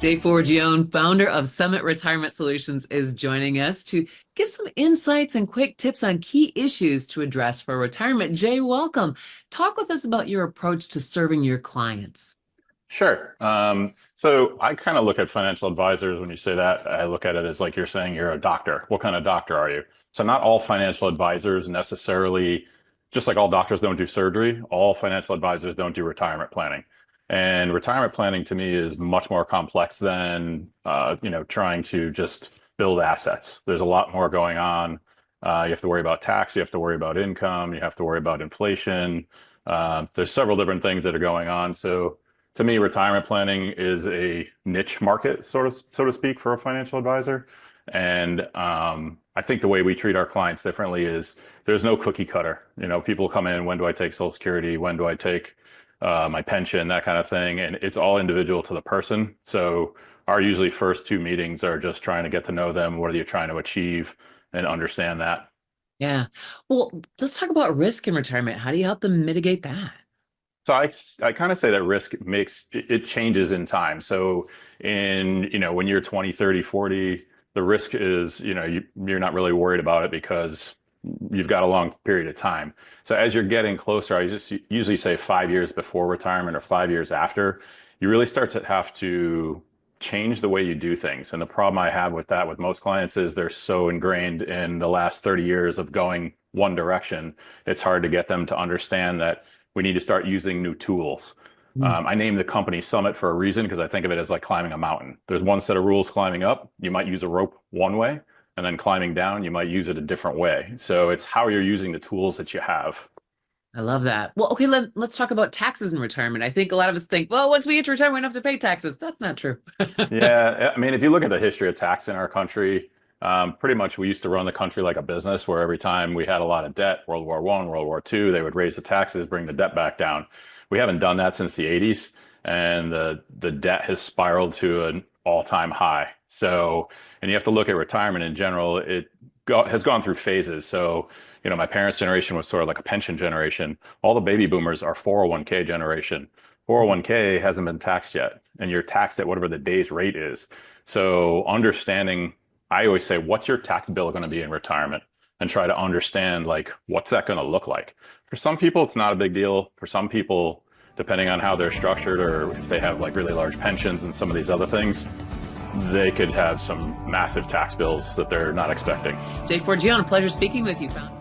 Jay Forgione, founder of Summit Retirement Solutions, is joining us to give some insights and quick tips on key issues to address for retirement. Jay, welcome. Talk with us about your approach to serving your clients. Sure. So I kind of look at financial advisors when you say that. I look at it as like you're saying you're a doctor. What kind of doctor are you? So not all financial advisors necessarily, just like all doctors don't do surgery, all financial advisors don't do retirement planning. And retirement planning to me is much more complex than trying to just build assets. There's a lot more going on. You have to worry about tax, you have to worry about income, you have to worry about inflation. There's several different things that are going on. So to me, retirement planning is a niche market, so to speak, for a financial advisor. And I think the way we treat our clients differently is there's no cookie cutter. You know, people come in, when do I take Social Security? When do I take my pension? That kind of thing. And it's all individual to the person. So our usually first two meetings are just trying to get to know them. What are you trying to achieve and understand that. Yeah. Well, let's talk about risk in retirement. How do you help them mitigate that? So I kind of say that risk it changes in time. So when you're 20, 30, 40, the risk is, you're not really worried about it because you've got a long period of time. So as you're getting closer, I just usually say 5 years before retirement or 5 years after, you really start to have to change the way you do things. And the problem I have with that with most clients is they're so ingrained in the last 30 years of going one direction. It's hard to get them to understand that we need to start using new tools. Mm. I named the company Summit for a reason because I think of it as like climbing a mountain. There's one set of rules climbing up. You might use a rope one way, and then climbing down, you might use it a different way. So it's how you're using the tools that you have. I love that. Well, okay, let's talk about taxes in retirement. I think a lot of us think, well, once we get to retirement, we don't have to pay taxes. That's not true. Yeah, I mean, if you look at the history of tax in our country, pretty much we used to run the country like a business where every time we had a lot of debt, World War I, World War II, they would raise the taxes, bring the debt back down. We haven't done that since the 80s, and the debt has spiraled to an all-time high. So, and you have to look at retirement in general. Has gone through phases. So, my parents' generation was sort of like a pension generation. All the baby boomers are 401k generation. 401k hasn't been taxed yet, and you're taxed at whatever the day's rate is. So understanding, I always say, what's your tax bill going to be in retirement? And try to understand, like, what's that going to look like? For some people, it's not a big deal. For some people, depending on how they're structured or if they have like really large pensions and some of these other things, they could have some massive tax bills that they're not expecting. Jay Forgione, pleasure speaking with you, founder.